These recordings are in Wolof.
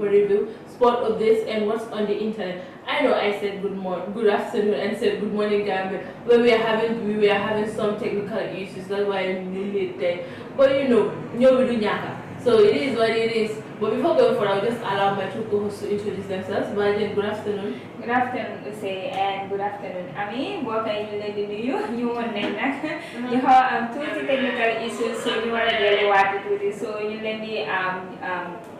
review, sport updates, and what's on the internet. I know I said good afternoon, and said good morning, Gambia, but we were having some technical issues. That's why I'm late there. But we do nyaka. So it is what it is. But before going forward, I'll just allow my two co-hosts to introduce themselves. But then, good afternoon. Good afternoon, Use, and good afternoon, Ami. Welcome you lady you want you have two technical issues, so you want to really want to do this. So you let me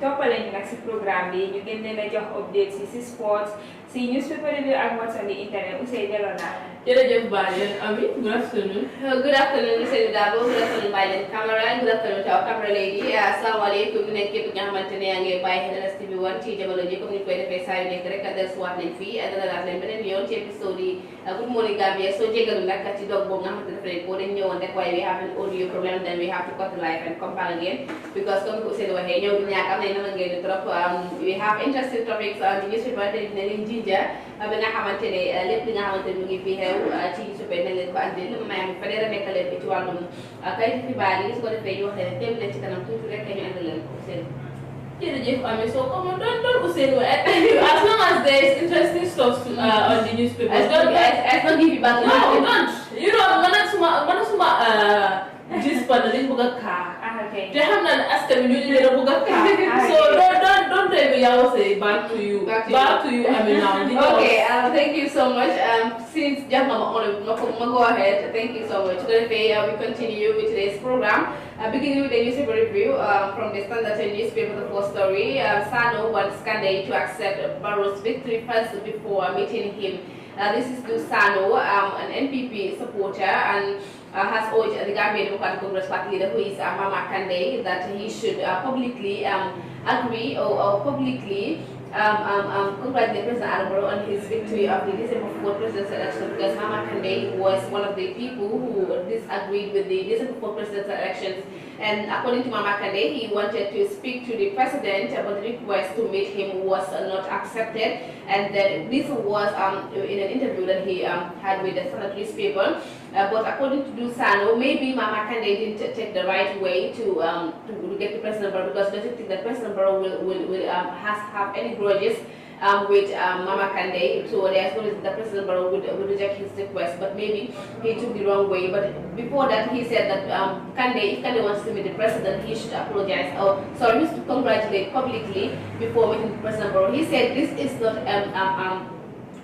toppling next program you get the job updates, see sports, see newspaper review and what's on the internet. Use Jalona. Jërëjëf Badiane, Ami, good afternoon. Good afternoon, Mr. Dabo. Good afternoon, Biden camera. Good afternoon to our camera lady. Assalamualaikum. Ñu nekk képp nga xamante ne yaa ngi bàyyi xel TV1 ci jamono ji comme ni koy defee saa yu nekk rek dellusiwaat nañ fii dalalaat leen beneen yoon ci épisode yi Good Morning Gambia. Soo jégalu nag ci dog boobu nga xamante ne dafa dañ ñëwoon rek waaye we have an audio problem, then we have to cut the live and come back again because comme ko Ousseynou waxee ñëw du ñàkk am nañ na ngeen trop. We have interesting topics on the newspaper te dina leen jinja bi nga xamante ne lépp li nga xamante ne mu ngi fii xew ci newspaper nañ leen ko andil ma am fa dara nekk leen ci wàllum kayit xibaar yi su ko defee ñu wax leen dem leen ci kanam tuuti rek ñu andil leen ko Ousseynou. Jërëjëf Ami, so come on, don't Ousseynou. As long as there is interesting stuff on the newspaper. I don't give you back. No, don't. You know, mana suma gis pa na dañ bëgg a kaa. Okay. Te xam naa ne askan wi ñu leen a bëgg a kaa. So don't tell me I will say back to you. Back to you, Ami now. Okay, thank you so much. Since Jama go ahead, thank you so much. Today we continue with today's program. Beginning with the newspaper review from the Standard newspaper, the first story. Sano wants Kande to accept Barrow's victory first before meeting him. This is to Sano, an NPP supporter, and has urged the Gambian Democratic Congress Party leader, who is Mama Kande, that he should publicly agree or publicly congratulate President Adamaro on his victory of the December 4th presidential election, because Mama Kande was one of the people who disagreed with the December 4th presidential elections. And according to Mama Kande, he wanted to speak to the president, but the request to meet him was not accepted. And then this was in an interview that he had with the Standard newspaper. But according to Dusano, maybe Mama Kande didn't take the right way to get to President Barrow, because doesn't think that President Barrow will have any grudges with Mama Kande. So there's no reason that President Barrow would reject his request, but maybe he took the wrong way. But before that, he said that if Kande wants to meet the president, he should apologize. Oh, sorry, he should congratulate publicly before meeting President Barrow. He said this is not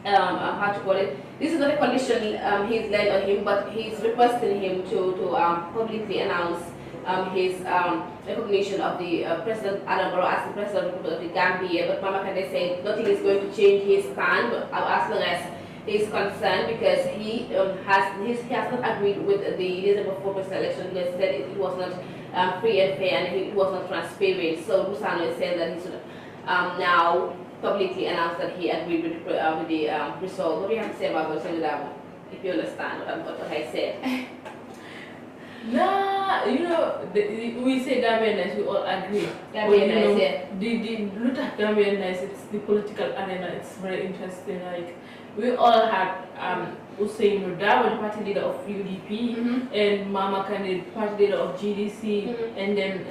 how to call it. This is not a condition he's laying on him, but he's requesting him to publicly announce his recognition of the President Adam Barrow as the President of the Gambia. But Mama Kande said nothing is going to change his stand as long as he's concerned, because he has not agreed with the December 4th presidential election, because he said it was not free and fair and it was not transparent. So Lusano is saying that he should now publicly announced that he agreed with the result. What do you have to say about that, if you understand what I said? Nah, we say Gambian, we all agree. Gambian, yeah. The root of Gambian, it's the political arena. It's very interesting. Like, we all had Ousseynou Dabo, the party leader of UDP, and Mama Kande, party leader of GDC, and then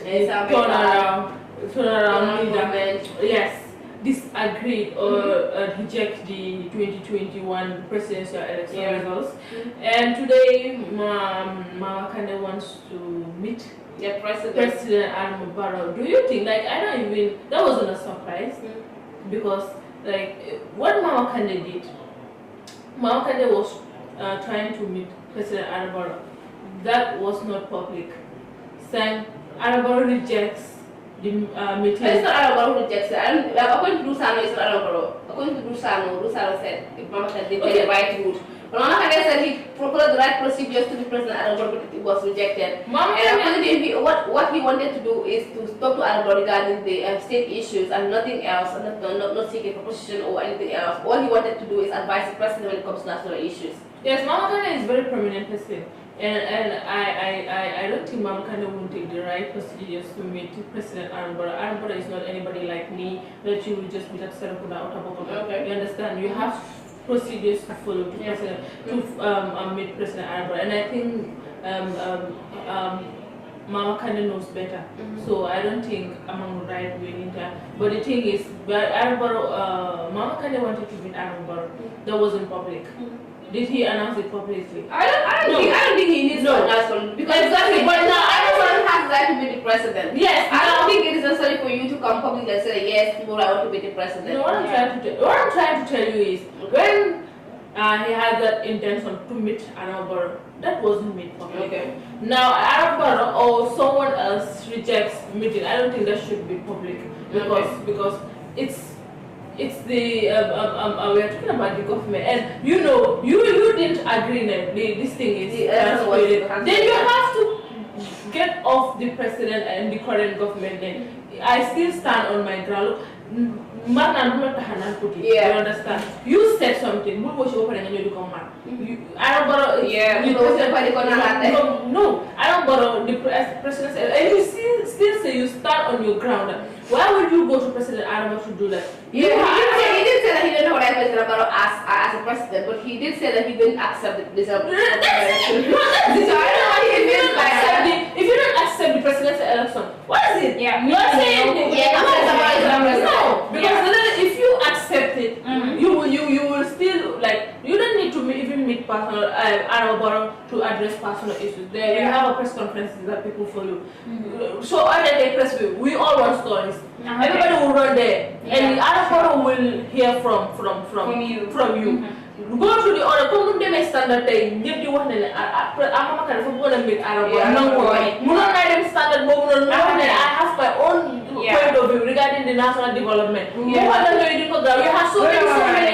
turn around leader. Yes. Disagreed or reject the 2021 presidential election results. And today, Mama Kande wants to meet President Adam Barrow. Do you think, like, that wasn't a surprise, because, like, what Mama Kande did, Mama Kande was trying to meet President Adam Barrow. That was not public. Saying Adam Barrow rejects the meeting. It's not Adam who rejects it. According to Dusano, it's not Adam. According to Dusano said if Mama Kande did the right route. But Mama Kande said he followed the right procedures to the President Adam, but it was rejected. What he wanted to do is to talk to Adam regarding the state issues and nothing else, not seeking proposition or anything else. All he wanted to do is advise the President when it comes to national issues. Yes, Mama Kande is a very prominent person. And I don't think Mama Kande will take the right procedures to meet President Adam Barrow. Adam Barrow is not anybody like me that you will just meet at Sarakuda or Tabokoda. Okay. You understand? You have procedures to follow to, to meet President Adam Barrow. And I think Mama Kande knows better. So I don't think among the right way in there. But the thing is, Mama Kande wanted to meet Aaron Barrow. That wasn't public. Did he announce it publicly? I don't think he needs to announce it because exactly. But now everyone has the right to be the president. Yes. I don't think it is necessary for you to come public and say yes, people I want to be the president. No, what I'm trying to tell you is when he had that intention to meet Aaron Barrow, that wasn't made public. Okay. Now Aaron Barrow or someone else rejects meeting. I don't think that should be public because it's the we are talking about the government, and you know you didn't agree that this thing is then you have to get off the president and the current government. Then I still stand on my ground. You understand? You said something. No, I don't borrow. Yeah, no, I don't borrow the president. And you still say you stand on your ground. Why would you go to President Adama to do that? Yeah, he didn't say that he didn't know what I President Barrow as a president, but he did say that he didn't accept this. So I don't know what he means by that. If you don't accept the presidential election, what is it? Yeah, you're saying no, because if you accept it, you will still you don't need to even meet personal Barrow to address personal issues. There you have a press conference that people follow. So on the press we all want stories. Everybody will run there, and the other Barrow will hear from you. Go to the other come they may standard day give you one and I'm not going to meet Arab. Standard I have my own point of view regarding the national development. You have so many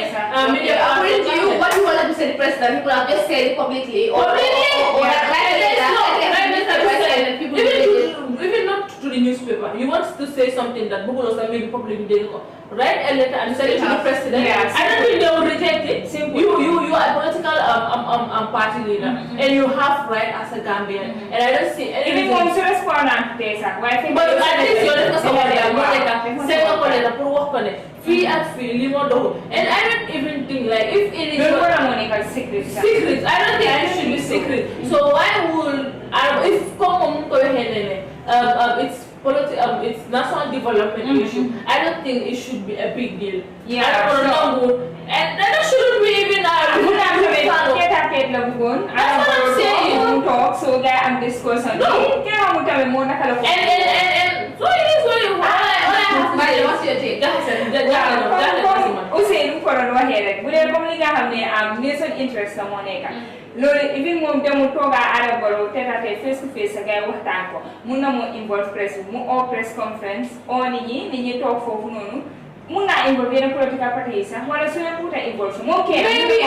according to you, what you wanted to say the president, people have just said it publicly or even not to the newspaper. You want to say something that Google or maybe publicly they write a letter and send it to the president. I don't think they will reject it. You are a political party leader and you have right as a Gambian. And I don't see any even to respond to this. But at least you're free and free, and I don't even think if it is secret, I don't think it should be secret. So why would it's national development issue. I don't think it should be a big deal. And that shouldn't be even talk so that I'm discussing. No. And so it is what you what's your take? Interest even moom demul tooga Arab Barrow tete face to face gay waxtaan ko mun na mo involve press mu press conference nit ñi toog foofu noonu mun na involve yeneen political parties sax wala su leen puta involve moom kenn maybe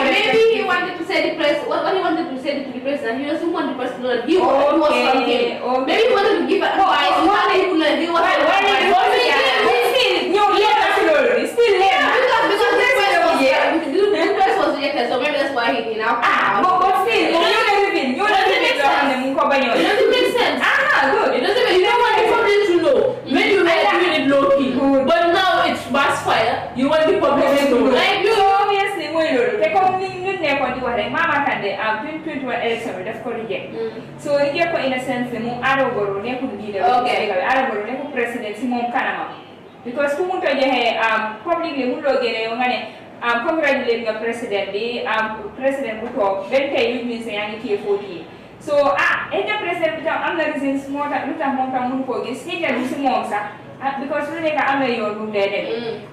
he wanted to say the press what he wanted to say to the president. He doesn't want the president to know he was something. Maybe he wanted to give advice. He wanted to know he was the press was rejected, so maybe that's why he did now. But still, you it doesn't make sense. Good. It doesn't make, you don't want the public to know when you were doing it low key. But now it's backfire. You want the public to know. So obviously, take on Mama Kande 2021 election daf ko reject. So reject ko in a sense mo Arab Barrow nekkul leader. Okay. Arab Barrow nekkul president si mom kanama. Because ku munta jehe publicly mu lo gene yo ngane congratulate the president president bu tok ben tay yu ministre yangi tie foti. So the president am na reasons mo ta lu tax mom tam mun ko gis ci jël ci mom sax because lu nekk am na yoon bu dee dem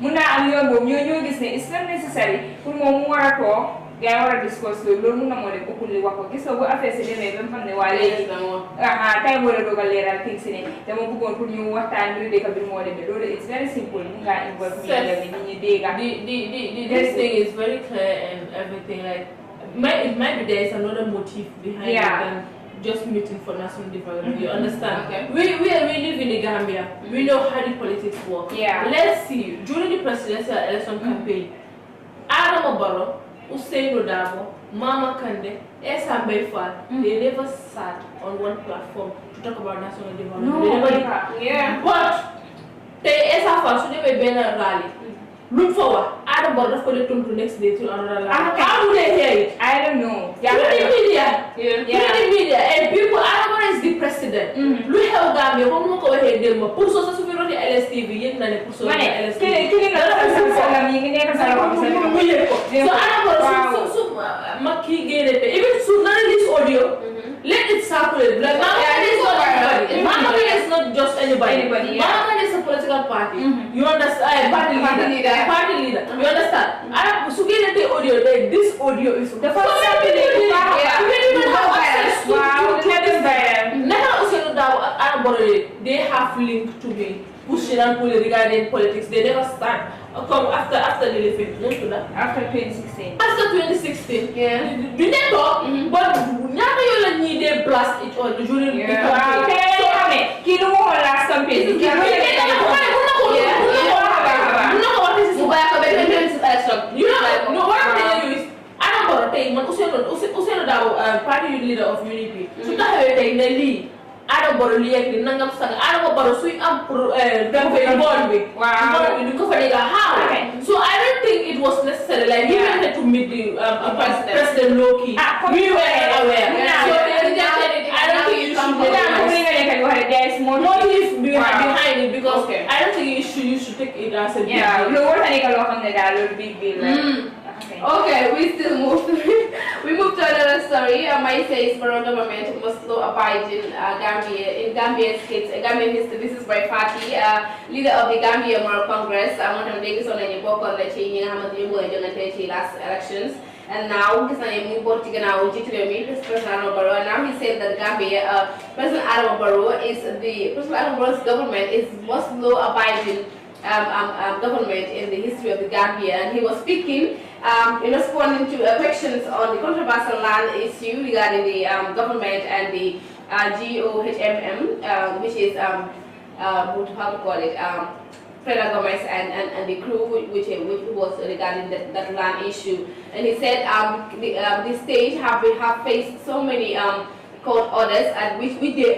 mun na am yoon boobu ñoo gis ne it's not necessary pour moom mu war a toog gaa war a discuss loolu mun na moo dem ëppul wax ko gis nga bu affaire si demee ba mu xam ne waa léegi tey war a dogal leeral things si ne dama bëggoon pour ñu waxtaan lu dëkk bi moo demee loolu it's very simple mun ngaa involve media bi nit ñi dégg this thing is very clear and everything it might be there is another motive behind it than just meeting for national development. You understand? Okay. We live in the Gambia. We know how the politics work. Yeah. Let's see. During the presidential election campaign, Adam Barrow, Usain Dabo, Mama Kande, Esa Beifal, they never sat on one platform to talk about national development. Yeah. But they Esa Fall, so they were better rally. Look forward. Adam Barrow for the next day to another land. How do they hear it? I don't know. Through the media. Through the media. And people, Adam Barrow is the president. Look how Gambia, how much over here, they were push us to be on the LSTV, yet not push us on the LSTV. So Adam Barrow, so Maki get it. Even so, none of this audio, let it circulate. Like, Mama is not just anybody. Mama is a political party. You understand? Party leader. You understand? So get the audio. Like this audio is the first time you even have access to they have linked to me, pushing and pulling regarding politics. They never start. Come after the defeat. After 2016. After 2016, do they talk? But now you need to blast it on during the campaign. Kilo mo last campaign. You know what I'm telling you is, I don't know what I'm saying. Party leader of UDP. So that way they lead. I don't borrow the Nangam Sang, I don't borrow sweet up born with. How? So I don't think it was necessary. Like we wanted to meet the President Loki. We were aware. So they rejected it. I don't think you should. There is more motive behind it because I don't think you should take it as a big deal. Big deal. Okay, we still move. We move to another story. My say is Borough government must law abide in Gambia. In Gambia's case, Gambian history. This is by Fati, leader of the Gambia Moral Congress. I want to make this on any book on the changing last elections. And now this is a new board to now President Barrow. And now he said that Gambia, President Adam Barrow is the President Adam Barrow's government is most law abiding government in the history of the Gambia, and he was speaking in responding to questions on the controversial land issue regarding the government and the GOHMM, which is how to call it, Federal Gomez and the crew, which was regarding that land issue. And he said the state have faced so many court orders at which they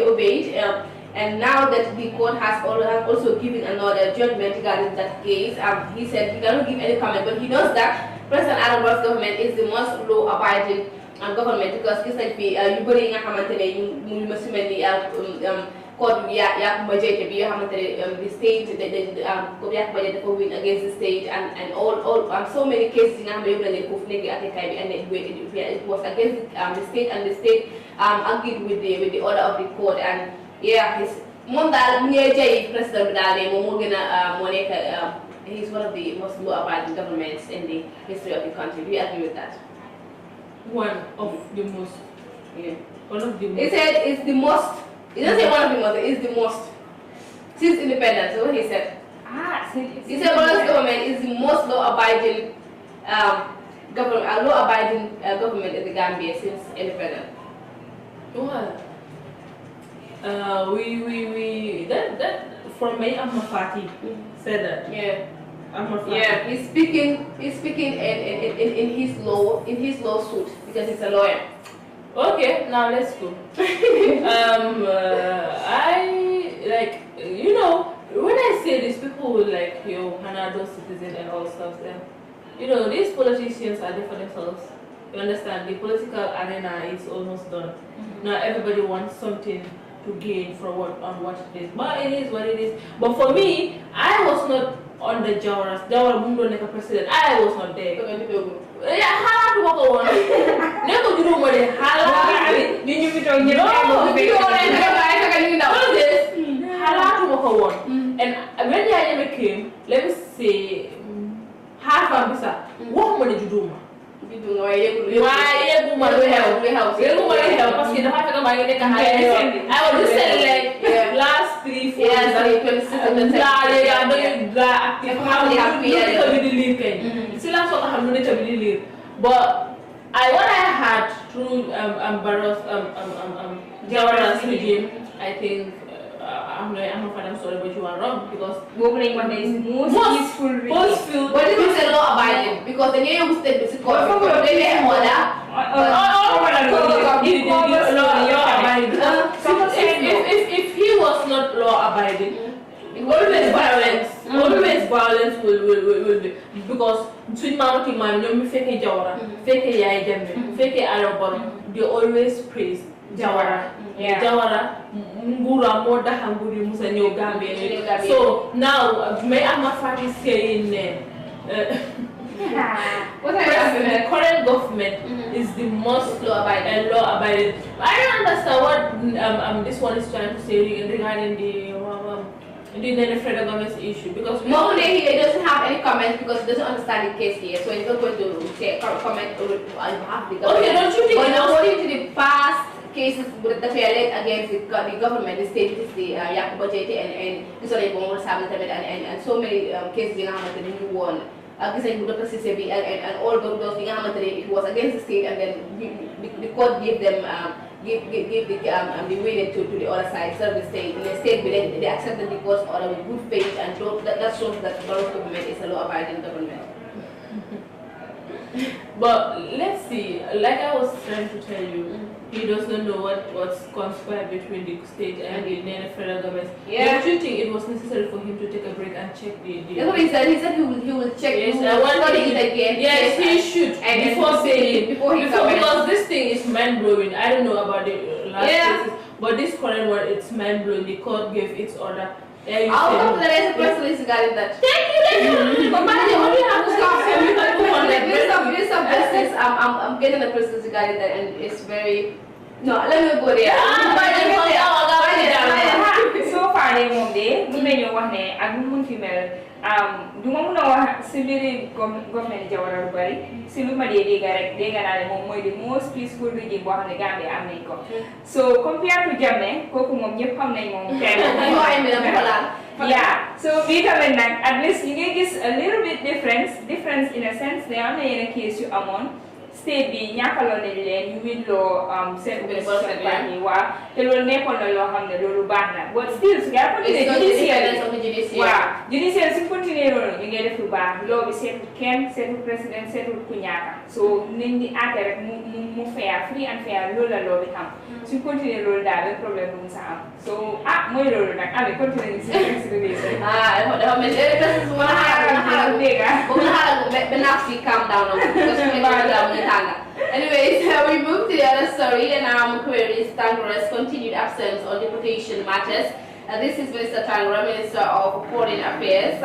obeyed. And now that the court has also given another judgment regarding that case, he said he cannot give any comment, but he knows that President Adam Barrow's government is the most law-abiding government because it's like you bring a court budget the state budget for win against the state and all so many cases in and it was against the state and the state agreed with the order of the court and his president he's one of the most law-abiding governments in the history of the country. Do you agree with that? One of the most. One of the most. He said it's the most. He doesn't say one of the most. It's the most since independence. So what he said. He said Barrow's government is the most law-abiding government in the Gambia since independence. What? That from me, I'm a party said that. He's speaking in his lawsuit because he's a lawyer. Okay, now let's go. I like when I say this, people will like Canada citizen and all stuff. Then these politicians are there for themselves. You understand? The political arena is almost done. Now everybody wants something to gain from what it is. But it is what it is. But for me, I was not on the Jawara Mundo Neka president. I was not there. Yeah, how to walk on? Never do what it and when the anime came, let me say half of this what money you do? Why I was just saying like last 3-4 years but what I had through Barrow's Jawara's regime, I think I'm sorry, but you are wrong because most peaceful regime. But it is a law abiding because the new state is called if he was not law abiding, Always violence. Always violence will be because between Mamaki man, you fake Jawara, fake Yai Jambi, fake Araboro, they always praise Jawara. Jawara, Mungura, Moda Hamburi, Musa, Gambia. So now, may Amafati say in the current government is the most law-abiding. I don't understand what this one is trying to say regarding the federal government's issue, because normally he doesn't have any comments because he doesn't understand the case here, so he's not going to say comment on behalf of the government. Okay, don't you think? But according to the past cases that were laid against the government, the state, which is the Yakuba Jete and and so many cases in the new one. And all those it was against the state, and then the court gave them give the winning to the other side, serve the state. In the state, they accepted the court's order with good faith, and that shows that the government is a law-abiding government. But let's see, like I was trying to tell you, he doesn't know what's conspired between the state and the federal government. Yeah. Don't you think it was necessary for him to take a break and check the That's what he said. He said he will check. Yes, I want to it again. Yes, he should. And before saying before because this thing is mind blowing. I don't know about the last cases, but this current one, it's mind blowing. The court gave its order. I'll come to the next person regarding that. Thank you. But what do you have to stop? This of justice, I'm getting the person regarding that, and it's very. No, let me go there. So far, duma mun a wax si mbiri government Jawara lu bari si lu ma dee dégg rek dégg naa ne moom mooy the most peaceful regime boo xam ne Gambia am nañ ko so compared to Jammeh kooku moom ñëpp xam nañ moom yeah so bii tamit nag at least you ngi gis a little bit difference in a sense ne am na yenn case yu amoon state bi ñàkkaloon nañ leen ñu windloo seen opposition party waa te loolu nekkoon na loo xam ne loolu baax na but still su gaa continuer judiciaire su continuer loolu ñu ngi def lu baax loo bi seetul kenn seetul président seetul ku ñaaka so nañ di àtte rek mu fair free and fair loolu la loo bi xam su continuer loolu daal benn problème bu mu sa am so mooy loolu nag amee continuer ñu si président dafa mel ni su ma xaaral dégg calm down. Anyways, we move to the other story, and queries Tangra's continued absence on deportation matters. This is Minister Tangra, Minister of Foreign Affairs.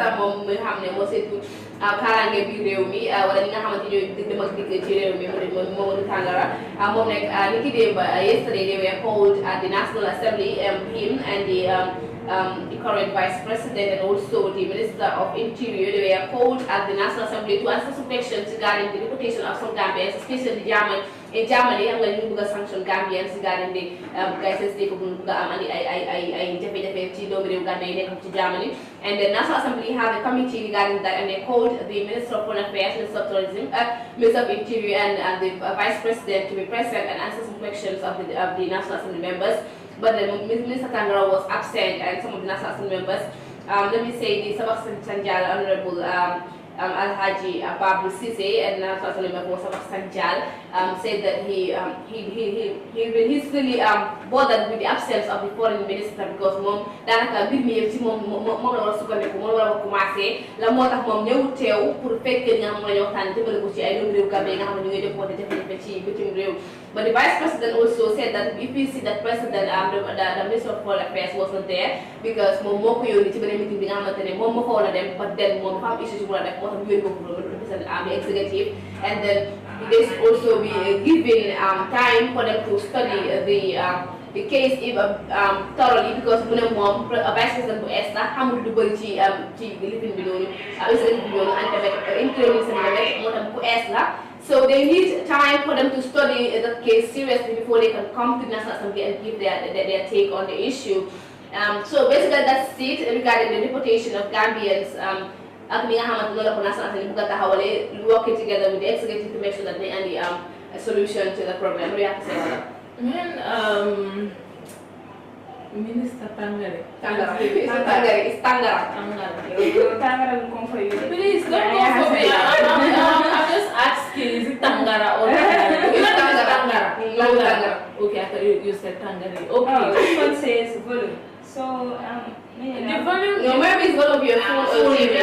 We have negotiated Karange bi réew mi wala ñi nga xamante ñooy dem ak dikk ci réew mi Mamadou Tangara moom nag niki démb yesterday they were called at the National Assembly, him and the current Vice President and also the Minister of Interior. They were called at the National Assembly to answer some questions regarding the deportation of some Gambians, especially in Germany. I'm going to sanction Gambians regarding the guys and state of Germany. And the National Assembly had a committee regarding that, and they called the Minister of Foreign Affairs, Minister of Tourism, Minister of Interior, and the Vice President to be present and answer some questions of the National Assembly members. But the Minister Tangara was absent, and some of the National Assembly members, let me say the Sabah Sanjal Honorable Alhaji Babu Sise and National Assembly member Sabah Sanjal said that he's really bothered with the absence of the foreign minister because mom danaka bir mi yef ci mom la wara sukkandiku mom la wara commencer la motax mom ñew tew pour fekk nga xam la waxtaan jëmale ko ci ay doomu réew Gambie nga xam ñu ngi defoon jafe-jafe ci bitim réew. But the Vice President also said that if you see that President, the Minister of Foreign Affairs wasn't there because mom moko yoni ci beneen meeting bi nga xamantene mom mo fa wala dem but then mom fam issue ci wala def motax ñu ko represent the executive, and then they should also be given time for them to study the case if thoroughly because mom Vice President bu esta xamul du bari ci lifin bi nonu executive bi nonu and tamit interior minister bi motam ku esta. So they need time for them to study the case seriously before they can come to the National Assembly and give their take on the issue. So basically that's it regarding the deportation of Gambians. Working together with the executive to make sure that they end a solution to the problem. What do you have to say about that? Minister Tangare. It's Tangara. Tangara will come for you. Please don't go for me. I'm just asking, is it Tangara or Tangara? Tangara. Okay, I thought you said Tangare. Okay. This one says volume. So The volume. No, maybe it's one of your full TV.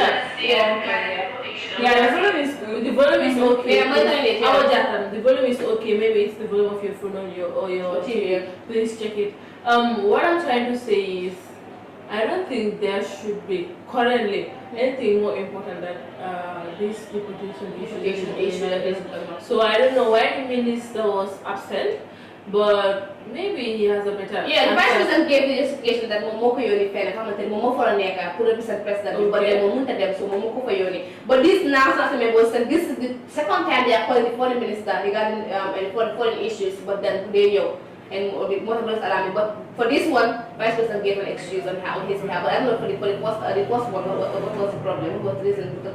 Yeah, the volume is good. The volume is okay. Yeah, the volume is okay. Maybe it's the volume of your phone on your TV. Please check it. What I'm trying to say is, I don't think there should be currently anything more important than this deportation issue. So I don't know why the minister was absent, but maybe he has a better. Yeah, the vice president gave the justification that Momo ko yoni fena famante Momo for neka put represent president, but then Momo them so Momo ko yoni. But this national assembly was said this is the second time they are calling the foreign minister regarding foreign issues, but then they know. And more around me. But for this one, Vice President gave an excuse on his behalf. But I don't know for the first one what was the problem, what was the reason to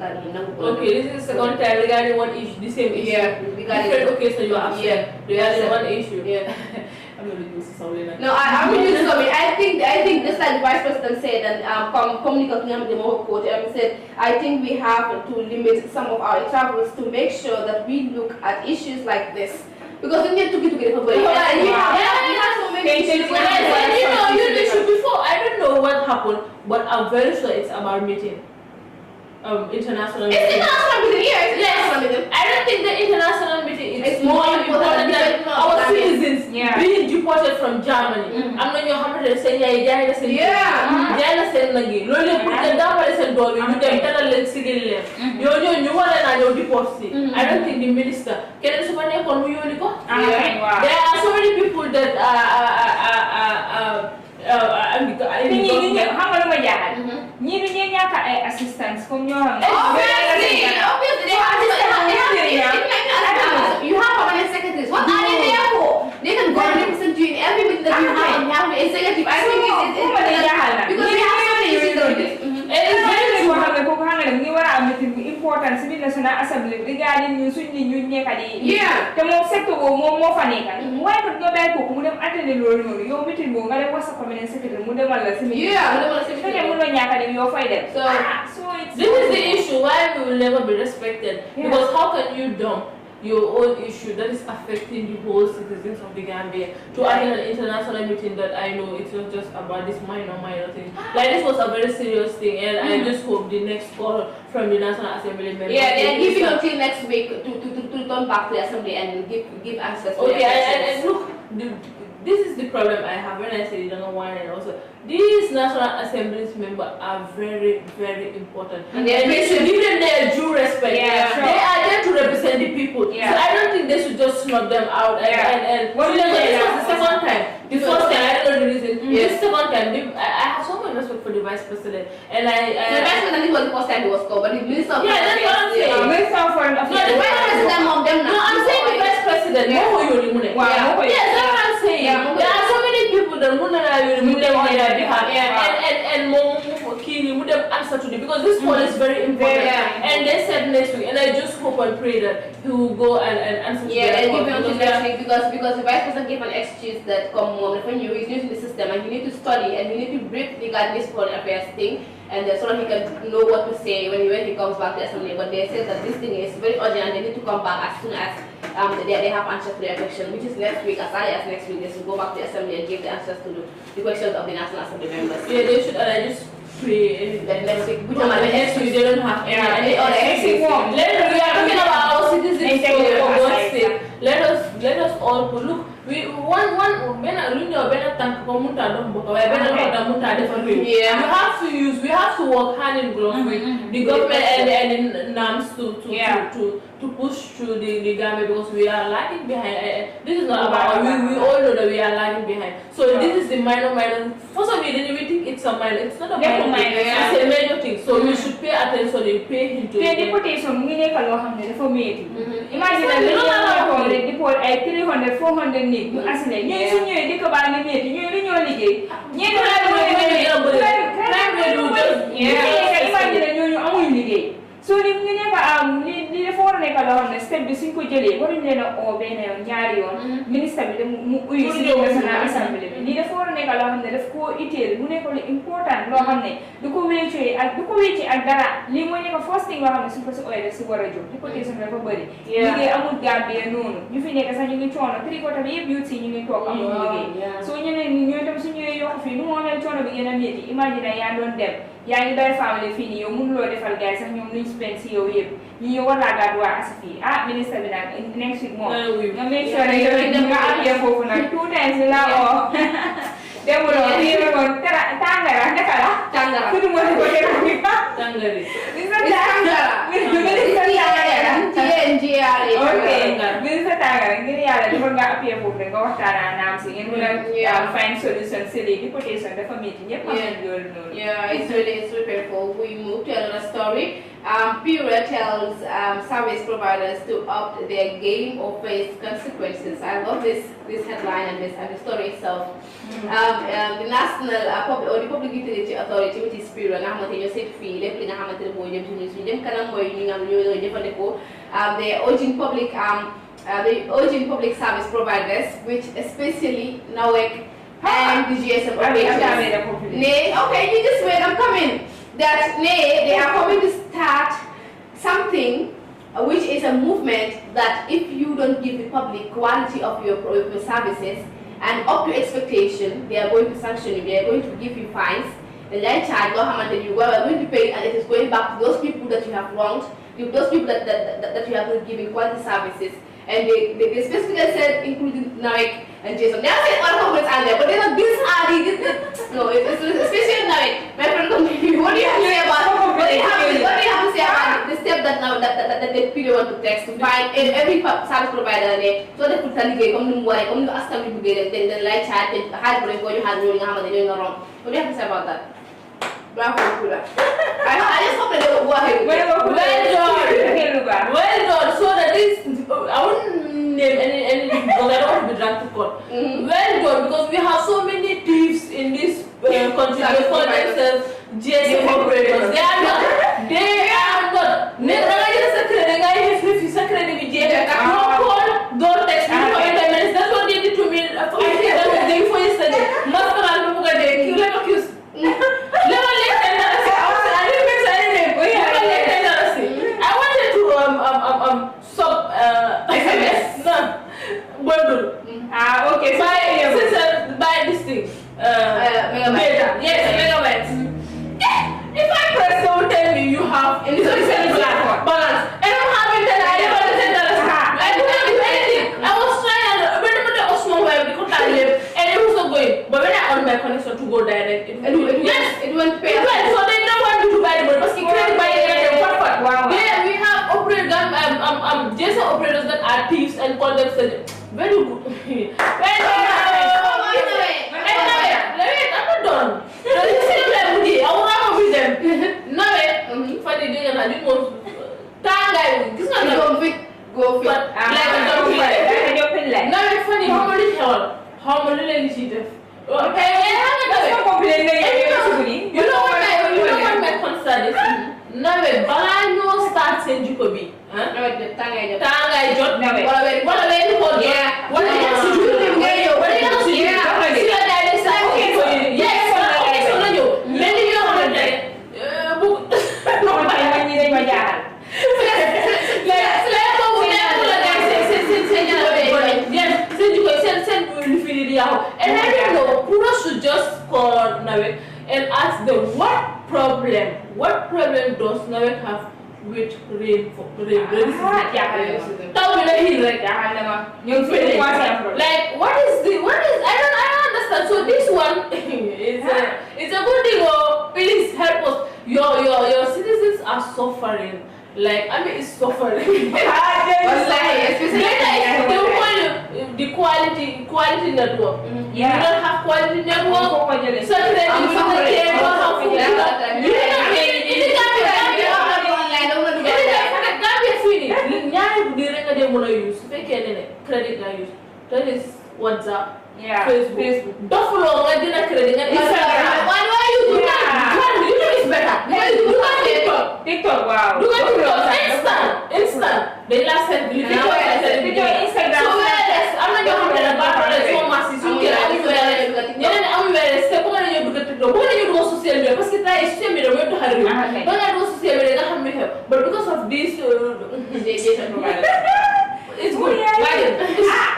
okay, this is the second time regarding one issue, the same issue. Yeah, regarding okay, so you are upset. Regarding one issue. Yeah. I'm gonna use something like no, I will use something. I think just like the Vice President said and communicating the Moho coach said, I think we have to limit some of our travels to make sure that we look at issues like this. Because we need to be together for we have so many things. You should before I don't know what happened, but I'm very sure it's about meeting. International meeting. It's international meeting, yeah, it's international meeting. I don't think the international meeting is more important than our citizens being deported from Germany. I'm not your hundred saying yeah, I don't think the minister can there are so many people that assistance from your obviously you have permanent secretaries. What are they there for? They can go and represent you in every meeting that you have and have an executive. I think it's because we have so many reasons. It's very important to the National Assembly regarding you yeah. The most sector more funny. Why would go back to them attend the room? Your meeting will get what's a permanent secretary. Yeah, so this is the issue why we will never be respected. Because how can you dump your own issue that is affecting the whole citizens of the Gambia to attend an international meeting that I know it's not just about this minor thing. Like this was a very serious thing, and I just hope the next call from the National Assembly members. Yeah, they are giving until next week to turn back to the assembly and give answers. Okay, and look, this is the problem I have when I say you don't know why, and also these National Assemblies members are very, very important. And they should give them their due respect. Yeah, sure. They are there to represent the people. Yeah. So I don't think they should just snub them out. And well, this was the second time. The first time, I don't know the reason. This second time, I have so much respect for the Vice President. And the Vice President was the first time he was called, but the Minister of that's what I'm saying. The Vice President of them now. No, I'm saying the Vice President. Yes, that's what I'm saying. There are so many people that and more key would have answered today because this one is very important. And they said next week, and I just hope and pray that he will go and answer. Yeah, and give him until next week because the Vice President gave an excuse that come on when you is using the system and you need to study and you need to brief regarding this foreign affairs thing and so that he can know what to say when he comes back to assembly. But they said that this thing is very urgent and they need to come back as soon as they have answers to their question, which is next week. As early as next week, they should go back to the assembly and give the answers to the questions of the National Assembly members. Yeah, they should. And I just pray that next week. Next week they don't have any other excuse. We are talking about our citizens. For God's sake, let us all look. We we have to work hand in glove with the government and the NAMS to push through the Gambia because we are lagging behind. This is not about we all know that we are lagging behind. So this is the minor. For some reason we think it's a minor. It's not a minor. It's a major thing. So we should pay attention and pay him to the deportation. We need a for me. Imagine that we deport 300, 400 niggas. You ask them. You go back and meet. You liggéey. So li dafa war a nekk loo xam ne step bi suñ ko jëlee waruñ leen a oo benn yoon ñaari yoon ministre bi mu uyu si National Assembly bi lii dafa war a nekk loo xam ne daf koo itteel mu nekk lu important loo xam ne du ko wéccee ak dara lii mooy nekk first thing loo xam ne suñ ko si ooyee daf si war a jóg députation dafa bëri liggéey amul Gambie noonu ñu fi nekk sax ñu ngi coono tricoté bi yëpp youth si ñu ngi toog amul liggéey soo ñeneen ñi ñooy tam su ñëwee yokk fii nu mu amee coono bi gën a métti imagine yaa doon dem yaa ngi doon famille fii nii yow mënuloo defal gars sax ñoom luñ spend si yow yëpp ñu ñëw war laa gàddu waa asi fii ministre bi nag next week moom nga make sure ne yow nga appuyé foofu nag 2 times la oo demuloo fii moom tàngara naka la tàngara ku moo di ko def bi tàngari ministre tàngara ngir yàlla dafa nga appuyé foofu rek nga waxtaan naam si ngeen mën a find solution si lii déportation dafa métti ñëpp xam nañ loolu noonu. Yeah, it's really painful. We move to another story. Pura tells service providers to opt their game or face consequences. I love this headline and the story itself. The National the Public Utility Authority, which is Pura, nga xamante ñoo seet fii lépp li nga xamante ne mooy jëm ci ñun dem kanam mooy ñu nga xam ñoo jëfandikoo they urging public service providers, which especially NAWEC and the GSM operators. Okay, you just wait, I'm coming. That they are coming to start something which is a movement that if you don't give the public quality of your services and up to expectation, they are going to sanction you, they are going to give you fines. The line charge, you are going to pay, and it is going back to those people that you have wronged, to those people that you have been giving quality services. And they specifically said, including Narek and Jason. They are saying all companies are there, but they're not these are no, it's especially Narek. My friend, what do you have to say about what do you have to say about the step that now that the people want to take to find every service provider there, so they put a come to ask them to get then light chat and hard break what you had doing wrong. What do you have to say about that? Bravo, Kula. I just hope that they will go ahead. Well done. So that is, I wouldn't name any because I don't want to be dragged to court. Well done, because we have so many thieves in this country. They call themselves GSM operators. They are not. Don't text me for 10 minutes. That's what they did to me. I think that was the day before yesterday. Okay, buy this thing. Megabytes. Yes, megabytes. If I press, they will tell me you have balance. And I'm having that. I never $10. I couldn't do anything. I was trying to and it was not going. But when I on my connection to go direct, it went pay. So they don't want me to buy the money. But can't buy it. Wow. Yeah, we have Jason operators that are thieves and call themselves very good. I'm not done. I will have with them. No, funny thing, and I didn't want go fit. No, it's funny. How many cheated? You know what my concern is? No, but I know start saying Jacobi. Tangay jot. What and I don't know, Pura should just call Nawek and ask them what problem does Nawek have with rain? Like what is I don't understand. So this one it's a good thing. Please help us. Your citizens are suffering. Like it's suffering. The quality network. You don't have quality network. So that is WhatsApp, Facebook. Buffalo, I didn't credit Instagram. Why you do that? You know it's better. You do TikTok. Wow. Do TikTok. Instant. instant. They last send video Instagram. So I'm not going to about so massive. So ñeneen am wéré c'est pour ñu bëgg tuddo bo ñu do social media parce que tay social media mo taxal ñu do nga do social media nga xam ni xew but because of this data provider it's good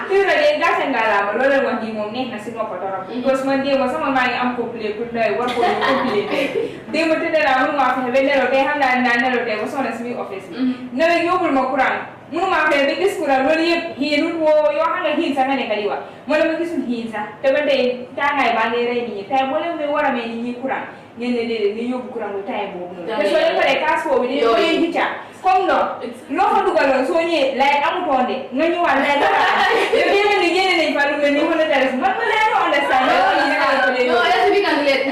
pure de gasa ngala ba lolé wax di mom neex na ci noko torop because man de mo sama ma ngi am couple pour lay war ko couple de mo tede la mo ma fa be nelo be xam na nelo de mo sona ci office na la yobul ma courant munu ma fe be gis courant lolé yep hiinu wo yo xanga hin sa ngane kali wa mo la ma gisul hin sa te ba tay tangay ba lay ray ni tay bo le me wara me ni courant ngene de ni yobu courant lu tay bo mu te so le pare kas fo bi yo yi hicha comme no lo fa dugalon so ñe lay amu tonde nga ñu wal lay yo be ni ngene ni fa lu ni mo la dara man ma lay understand no yes we can relate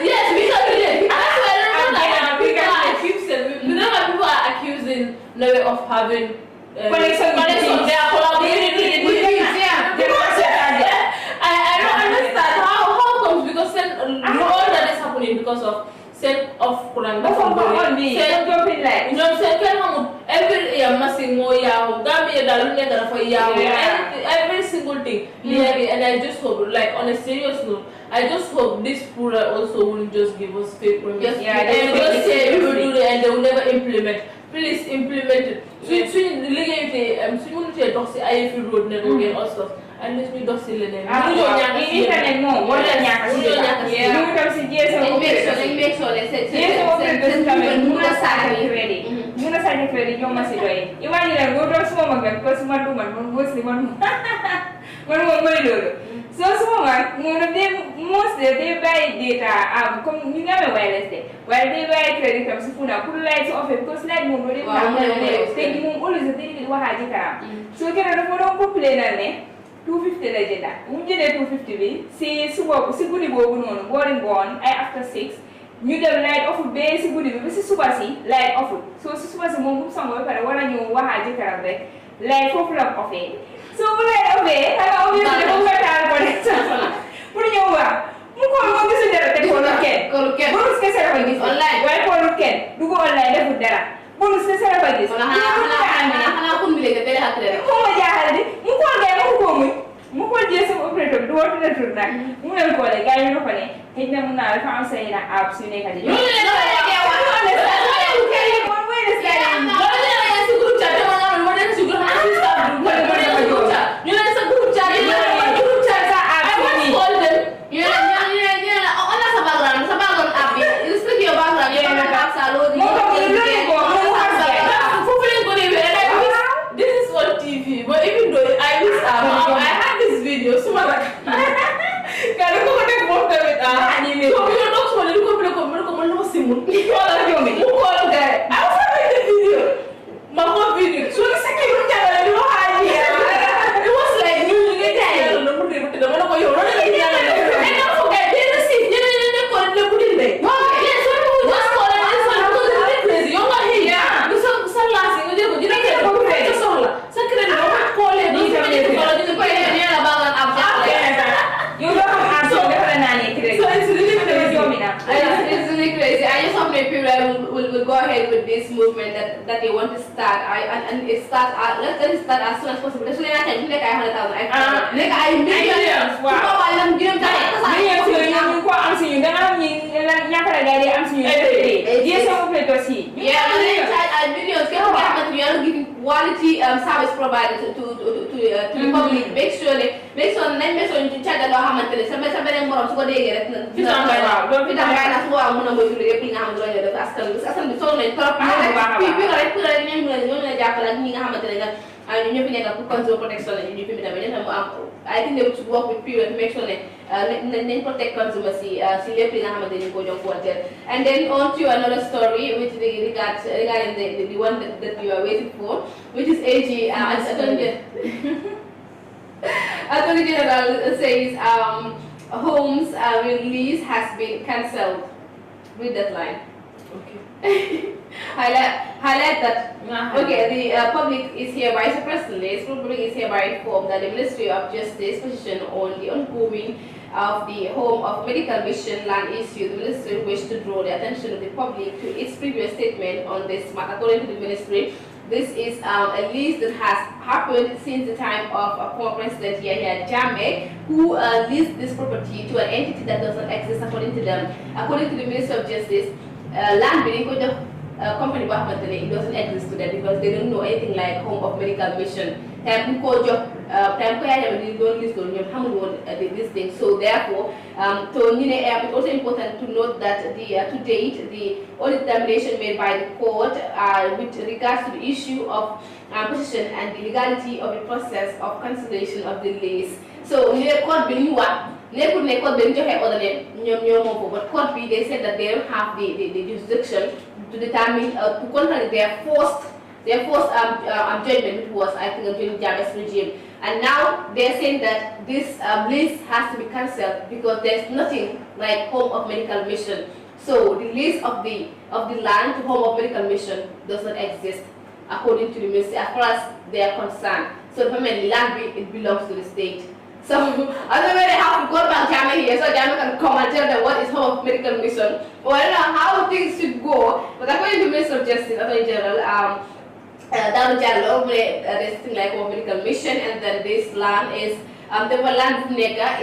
yes we can relate that's why people are accusing no way of having connection they are collaborating with I don't understand how comes because all that is happening because of set of Quran. Every Massimo Yahoo, Gambia, Dalunga for Yahoo, every single thing. And I just hope, like on a serious note, I just hope this Pura also won't just give us fake promises. And just say we will do it and they will never implement. Please implement it. So road network and all stuff. And let me do silly then. Internet more. What are you? You come see GSM. Make sure they say GSM Muna Saka ready. Muna Saka ready. You must do. Imagine go to small because one was the one. So most they buy data. You never wireless day. While they buy credit comes to put lights off because light move really. Take move always the thing with Wahajika. So can I follow complain? 250 legenda. Unjene 250 bi. Si suba si gudi bobu nonu. Boring gone. After 6. Ñu dem light off be si gudi bi si suba si light off. So si suba si mom bu sango pare wala ñu waxa ji karam rek. Light fofu la offé. So bu light offé, ala obi ko ko taal ko rek. Pour ñu wa. Mu ko mo gisu dara te ko ken. Ko ken. Bu ñu kessé ko gis online. Way ko ken. Du ko online defu dara. Bu ñu kessé ko gis. Ana ko mi légui télé hat rek. Ko ma jaaxal di. Mu ko gay mu ko GSM operator do watu na turna mu ne ko le gaay ñu ko ne hejna mu na fa am say na apps yu nekk di ñu ne la ya wa ko ne sa ko kay mo we ne sa do ne la ya su group chat ma na mo ne su group ha su sa group ñu ne sa group chat ñu ne group chat sa apps ni ñu ne ona sa background app bi is to your background you know ka sa lo di mo ko le ko mo ha sa fu fu len ko ni this is on TV but even though I wish I had this video so like kalau ko def mo tamit anime so you know so le ko no simu wala yomi mu ko def I was having the video ma video so the second one jala do haji it was like you get there no mo de mo ko yo no de jala and don't forget they receive ne ko le budin be yes so we just call it this one because it's crazy you know here so last thing you go secret no call it ni you don't have to so it's really crazy. It's really crazy. I just hope that people will go ahead with this movement that they want to start. And it starts. Let it start as soon as possible. That's why I think like 100,000. Like I millions. Wow. I'm giving that. Millions. You go answer you. Then I'm nyakara dari answer you. Yes, I'm going to see. Yeah, millions. You're giving quality service provided to the public. Make sure you chat the law. Sebenarnya moral suka deh ya. Kita nggak nak semua orang menambah dulu ya pinggah hamil aja. Asal misalnya kalau pipi kalau itu lagi mulai jaga lagi pinggah hamil aja. Ini pinggah aku consumer protection ini pinggah macam. I think they should work with people to make sure they protect consumers. Si dia pinggah hamil aja kau jangan khawatir. And then on to another story which regarding the one that you are waiting for, which is AG. Attorney General says Homes release has been cancelled. Read that line. Okay. highlight that. Okay, the public is hereby informed that the Ministry of Justice position on the ongoing of the Home of Medical Mission land issue. The ministry wished to draw the attention of the public to its previous statement on this matter. According to the ministry, this is a list that has happened since the time of former President Yahya Jammeh, who leased this property to an entity that doesn't exist according to them. According to the Minister of Justice, land being company it doesn't exist to them because they don't know anything like home of medical mission. Time don't list this thing. So therefore, it's also important to note that to date the only determination made by the court with regards to the issue of possession and the legality of the process of cancellation of the lease. So court but court they said that they don't have the jurisdiction to determine to contrary their forced judgment, which was I think during Jammeh's regime, and now they're saying that this lease has to be cancelled because there's nothing like home of medical mission. So the lease of the land to home of medical mission does not exist according to the ministry as far as they are concerned. So the land it belongs to the state. So I don't really have to go back Jammeh here so Jammeh can come and tell them what is home of medical mission or I don't know how things should go. But according to the Minister of Justice, in general, there's thing like home of medical mission, and then this land is the land for Nega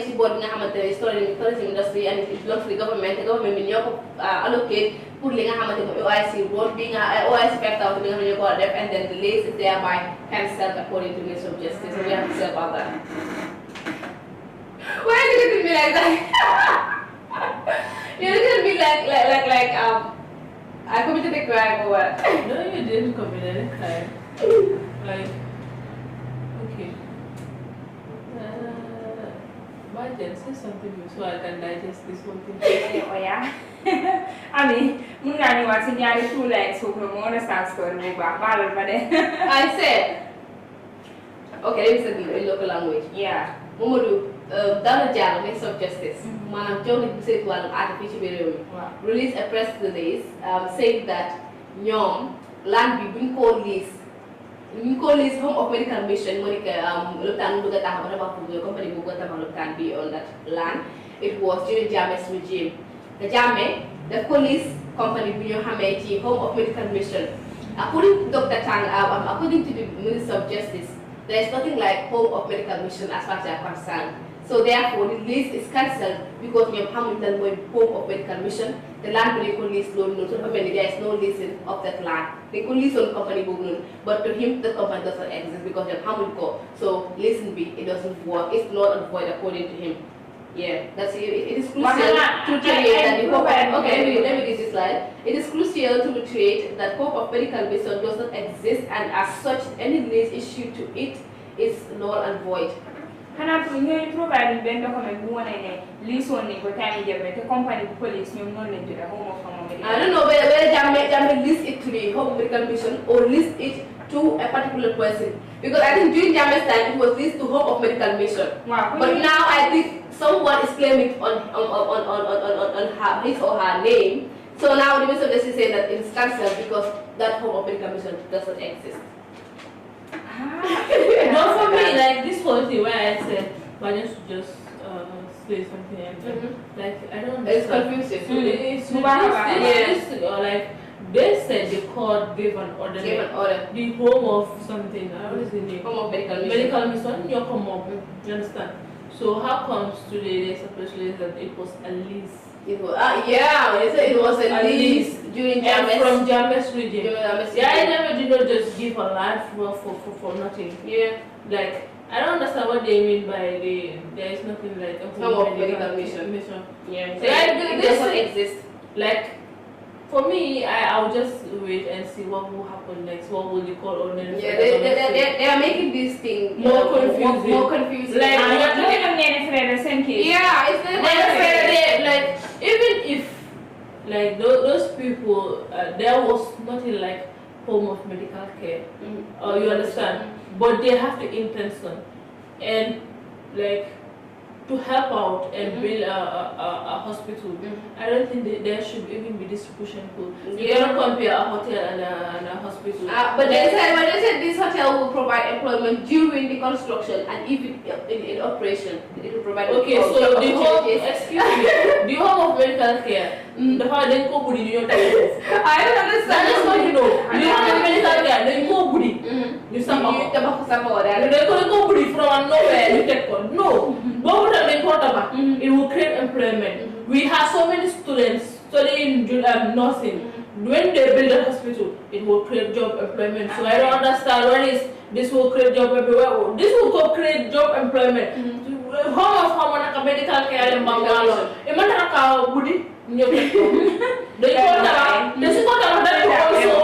si board tourism industry, and it belongs to the government. The government will allocate pour li nga xamante OIC road being OIC 5,000 bi nga xam ne ko def, and then the lease is thereby cancelled according to the Minister of Justice. So we have to say about that. Why are you looking at me like that? You're looking at me like I committed a crime or what? No, you didn't commit any crime. Like, okay. Then say something so I can digest this whole thing. Oh yeah. I mean, Mungani was in the 2 legs who come on a stance for me, but I said, okay, let me say the local language. Yeah. Momodu, Dana Jal, Minister of Justice, Madam Johnny Buset Artificial released a press release saying that Nyom land be called lease. Home of medical mission, company can be on that land. It was during Jammeh's regime. The Jammeh, the police company, home of medical mission. According to Dr. Tang, according to the Minister of Justice, there is nothing like home of medical mission as far as they are concerned. So therefore, the lease is cancelled because you have Hamilton home of medical mission. The land will lease loan, so there is no leasing of that land. They could lease on company book, but to him the company doesn't exist because you have Hamilton. So listen, it doesn't work. It's not and void according to him. Yeah, that's it. It is crucial to reiterate that the hope of, okay, let me read this slide. It is crucial to reiterate that hope of medical mission does not exist, and as such, any lease issued to it is null and void. Hana to ñu provide ben document bu wone ne lease on ni ko time jëmé te company police ñom non lañ tudé home of medical. I don't know whether Jammeh list it to the home of medical mission or list it to a particular person, because I think during Jammeh's time it was leased to home of medical mission. Wow. But now I think someone is claiming on his or her name. So now the Minister of Justice is saying that it is cancelled because that home of medical mission doesn't exist. But for me, like this whole thing where I said, why don't you just say something and like I don't understand. It's confusing. It's like they said the court gave an order. The home of something. What is the name? Home of medical mission. Medical mission. You come up. You understand? So how comes today there's a press release that it was a lease? It was it was a lease during from Jammeh's regime. Yeah, I never did not just give a land for nothing. Yeah. Like I don't understand what they mean by there is nothing like a home of medical mission. Yeah. So it doesn't exist. Like for me, I'll just wait and see what will happen next. What will the court order? Yeah, they are making this thing more confusing. More confusing. Like yeah, it's not like even if like those people there was nothing like home of medical care. You understand? But they have the intention and like to help out and build a hospital. I don't think there should even be distribution pool. You cannot compare a hotel and a hospital. But they said this hotel will provide employment during the construction, and if in operation, it will provide. Okay, so the home, excuse me, the home of medical care. The how they go with the I don't understand. That's what you know. The home of medical care. ñu samba ko tabax ko samba ko daal dañ ko buri from nowhere ñu teg ko no boobu tam dañ ko tabax it will create employment we have so many students studying nursing when they build a hospital it will create job employment so I don't understand what is this will create job everywhere this will create job employment home naka medical care mbangalo e man naka budi ñëw they also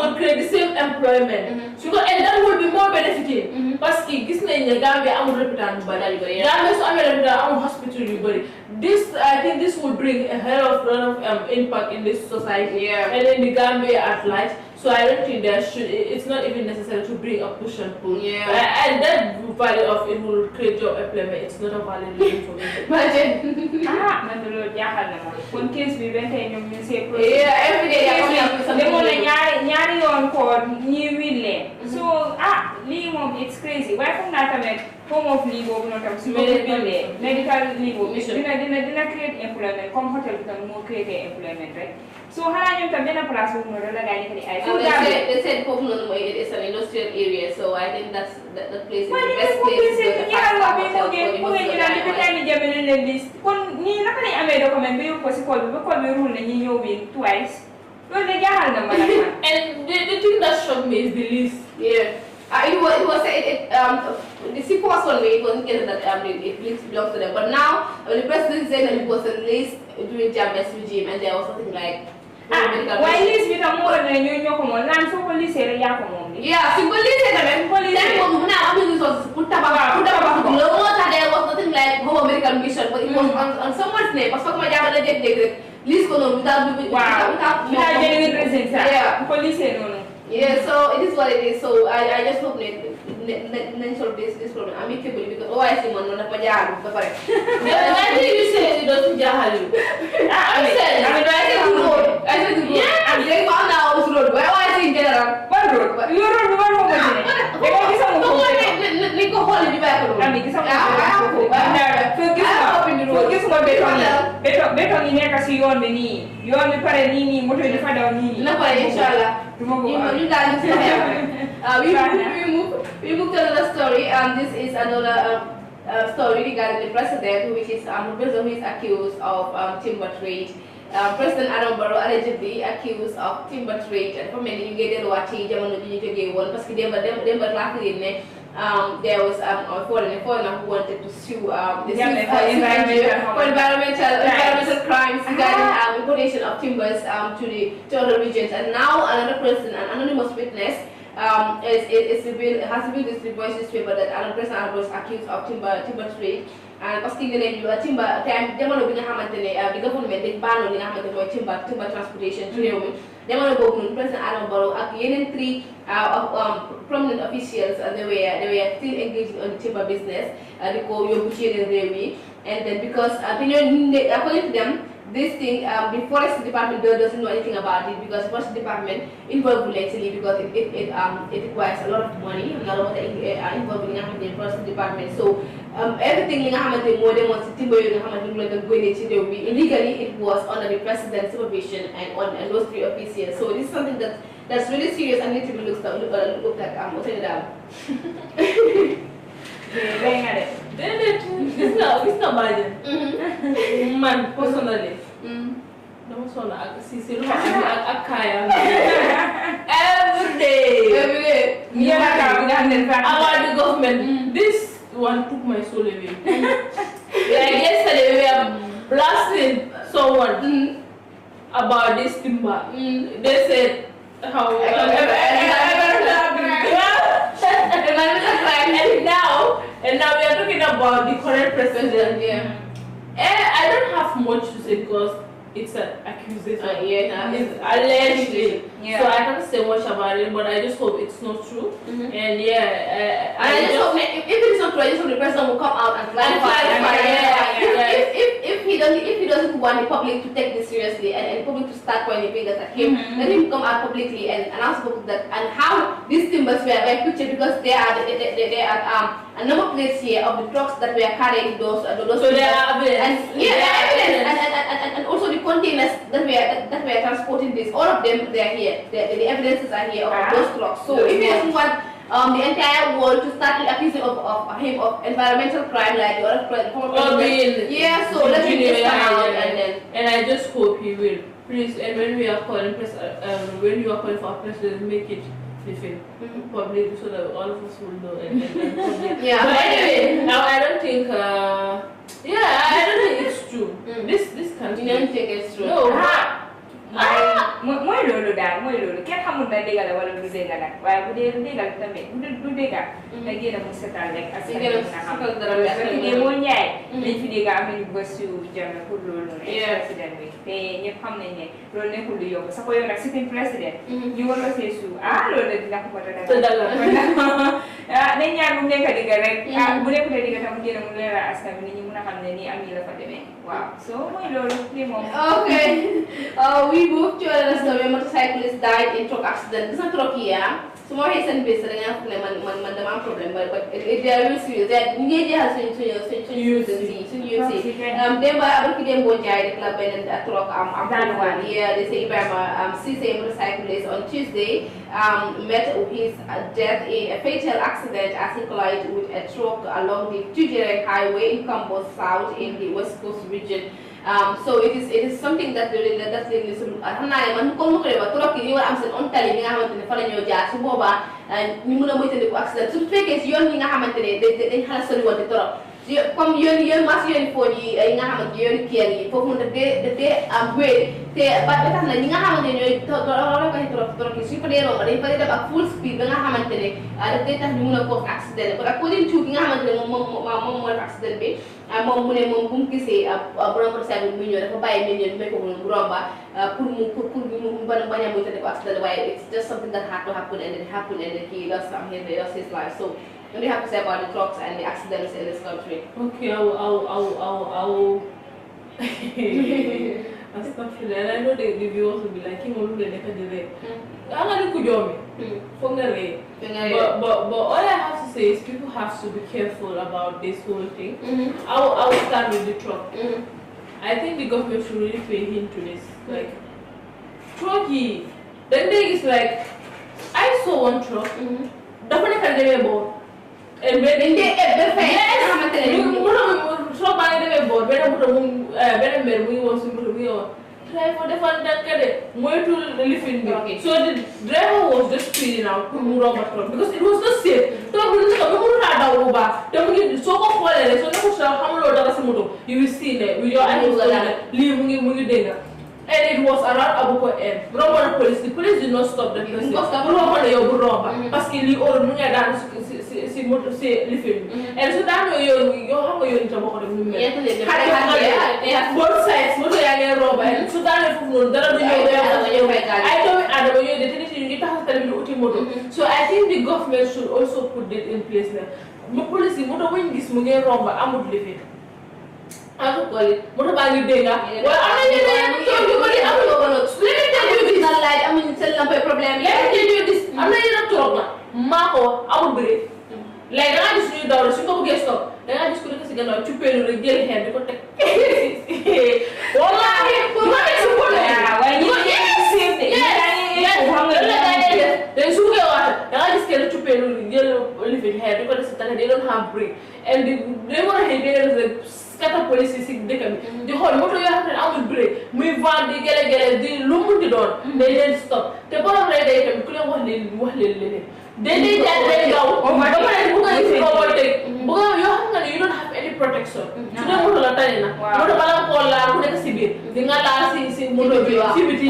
will create the same employment so and that will be more benefiting parce que gis nañ ne Gambia amul réputation bu bari Gambia su amee réputation amul hospital yu bari this I think this will bring a lot of impact in this society and in the Gambia at large so I don't think it's not even necessary to bring a push and pull and that value of it will create job employment it's not a valid information man de loolu jaaxal na ma kon case bi benn tey ñoom ñu see every day demoon na ñaari yoon ko ñi wil leen so lii moom it's crazy waaye foog naa tamit form of lii boobu noonu tam su ma bindee medical lii boobu dina create employment comme hotel bi tam moo create employment rek so xanaa ñoom tam benn place boobu noonu la gaa yi ay they said foofu noonu mooy it's an industrial area so I think that place is the best place kon ñii naka lañ amee document bi yóbbu ko si code bi ba code bi rule na ñi ñëw bi twice loolu de jaaxal na ma and the thing that shocked me is the list it was the first one it wasn't getting that it belongs to them but now the president said that it was a list during Jammeh's regime and there was something like waaye liste bi tam moo ne ñoo ko moom naan soo ko lisee rek yaa ko moom su ko lisee tamit moom mu naa am resources pour tabax loolu moo tax there was nothing like home American mission but it was on someone's name parce que ma jàppale jékki-jékki rek liste ko noonu without getting represent ko lisee noonu so it is what it is so I just hope nañ solve this problem amicably because otherwise man noonu dafa jaaxal ba pare why do you say it doesn't jaaxal you I said the road I'm saying found out this road why I say in general ban road your road ban mo ko ne da nga gis amu ko ni ko xool di bàyyi ko ami gis amu ko gis nga béton yi nekk si yoon bi nii yoon bi pare nii moto yi dafa daw nii na pare inshallah ñu daal we move to another story this is another story regarding the president which is the president who is accused of timber trade President Adam Barrow allegedly accused of timber trade and for many you get what he jamono ji ñu jógee woon parce que démba laa ne there was a foreigner who wanted to sue for environmental crimes regarding importation of timbers to other regions and now another person an anonymous witness has revealed this voice newspaper that another person was accused of timber trade parce que ngeen timber time jamono bi nga xamante ne di government dañ baanoon li nga xamante mooy timber transportation ci réew mi jamono boobu noonu président Adama Barrow ak yeneen three prominent officials they were still engaging on the timber business di ko yóbbu ci yeneen réew yi and then because according to them this thing the forest department doesn't know anything about it because the forest department involved actually because it requires a lot of money involved in the forest department so everything li nga xamante moo demoon si timber yooyu nga xamante mu la doon génne ci réew mi illegally it was under the president's supervision and those three officials so this is something that's really serious and need to be looked at daal gis nga bàjjen man personally dama sonn ak si lu ma ak kaayam every day about the government this one took my soul away like yesterday we were blasting someone about this timber they said how and now we are talking about the current president. I don't have much to say because it's an accusation. It's allegedly. So I can't say much about it, but I just hope it's not true. And I just hope if it is not true, I just hope the president will come out and clarify. If he doesn't want the public to take this seriously and the public to start pointing fingers at him, let him come out publicly and announce that and how these timbers were pictured because they are a number of plates here of the trucks that were carrying those. So there are evidence. And also the containers that were transporting this. All of them they are here. The evidences are here of those trucks. So if he doesn't want the entire world to start accusing of him of environmental crime like the other president. Yeah, so let me just come out and I just hope he will. Please, and when we are calling when you are calling for a president, make it different, public, so that all of us will know. And yeah. But anyway, now I don't think. I don't think it's true. This country. You don't think it's true? No. mooy loolu daal mooy loolu kenn xamul na dégg la wala du dégg nag waaye bu dee déggal tamit du dégg nga génn mu setal rek ak sa mën a xam parce moo ñaay dañ fi dégg am nañu bëgg a siiw jàmm pour loolu noonu président bi te ñëpp xam nañ ne loolu nekkul lu yomb sa ko yow nag sitting président ñu war la see suuf loolu la dina ko ko nañ ñaan bu nekk dégg rek bu nekkutee dégg tam génn mu leeral askan bi nit ñi mën a xam ne nii am yi la fa demee waaw so mooy loolu lii moom okay we moved to another story. A motorcyclist died in truck accident. This is truck here. So more recent base, I have man problem, but they are really serious. That you has been you see. They were able to get more giant club and a truck yeah, they say CC motorcyclist on Tuesday met his death in a fatal accident as he collided with a truck along the Tujerek Highway in Campos South in the West Coast region. So it is something that really listen. Man ko mo ko ba trop ki ni wala am sen on tali nga xamantene fa la ñoo jaar su boba ñu mëna moytandi ko accident su fekkee ci yoon yi nga xamantene dañ xala sori won trop comme yoon mas yoon fo yi ay nga xamantene yoon kër yi fofu de am wé te ba tax na ñi nga xamantene ñoy ko trop su ko déro dañ fa def ak full speed ba nga xamantene da tay tax ñu mëna ko accident ba according to ki nga xamantene mom mo accident bi moom mu ne moom bu mu gisee borom motorcycle bi ñëw dafa bàyyi nit ñi may ko mu romba pour mu bañ a moytandi ko accident waaye it's just something that had to happen and it happened and then he lost his life. So what do you have to say about the trucks and the accidents in this country? Okay, I'll and I know the viewers will be like, "King will be like a delay." I'm not going to but all I have to say is people have to be careful about this whole thing. I will start with the truck. I think the government should really pay him to this. Like, trucky. Then there is like, I saw one truck. Definitely can be board. And when they truck by the board, when we was drive for the fun that more to live in. Okay. So the driver was just speeding out to move over truck because it was not safe. You will see that with your eyes leaving. And it was around Abuko end. Robber police. The police did not stop the person. Parce qu'il y a and so that way you have a unit about both sides, not a robber. And so that so I think the government should also put it in place now. The police, when this money robber, I would leave it. I would call it. What about you, Dana? Well, let me tell you this. I'm not talking. Marco, I would breathe. Like I just knew that she go get stop. Then I just couldn't see the two pay to get hand because then she go I just get to pay to get living hair because they don't have break. And they want to hear the scatter policies they can the whole motor you have to break. Move on, they get the loom the door, they then stop. The bottom right they can clear one little. They did that go. Oh my God, you don't have any protection. So they put a latana. What about Pola, who never see it? The Nala sees in Monobi, CBT.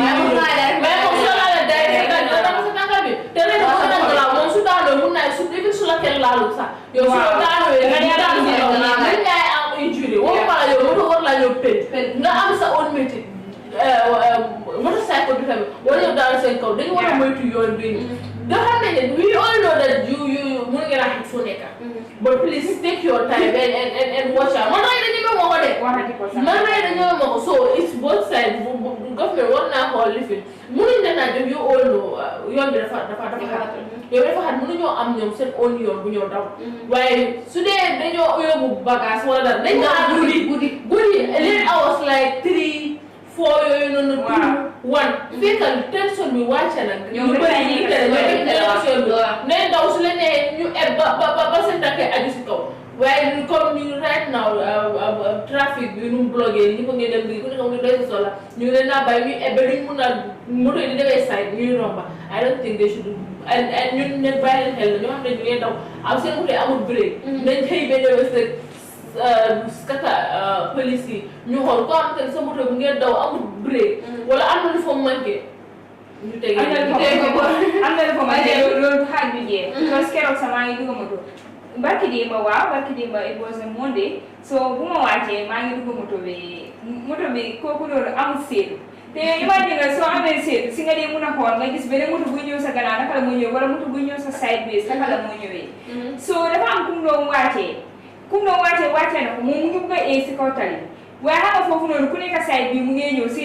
Injury. What are your pet? Now I'm so own meeting. Motorcycle, what you done saying, they want to wait to your doing. We all know that you won't get a hit for Neka. But please take your time and watch out. So it's both sides. Government one now or living. You all know you are the father. You ever had money your amnium set only your down. Why today then your bagas one that then goody. And then I was like 3, 4 yooyu noonu. waaw 1. fekkal tension bi wàcce na. ñoom ne ndaw su la nee ñu eb ba seen takkee aju si kaw waaye comme ñu right now trafic bi nu mu bloqué ñi ko ngeen dem liggéey ku nekk mu ngi doy soxla ñu leen naa bàyyi ñuy ebbe duñ mun a moto yi di demee side ñuy romba I don't think they should and ñun ne bàyyi leen xel ñoo xam ne ñu ngeen daw am seen moto yi amul break nañ xëy benn bés kaka police yi ñu xool ko am te sa moto bu ngeen daw amul break wala am na lu fa manqué ñu tege am na lu fa manqué loolu xaaj bi jeex parce que keroog sama ngi dugg moto barki dimba it was a Monday so bu ma wàccee maa ngi dugg moto bi kooku loolu amul seetu te imagine nga soo amee seetu si nga dee mun a xool nga gis beneen moto bu ñëw sa gannaaw naka la moo ñëw wala moto bu ñëw sa sideways naka la moo ñëwee so dafa am kum doon wàccee na ko moom mu ngi bëgg a eeg si kaw tali waaye xam nga foofu noonu ku nekk side bi mu ngi ñëw si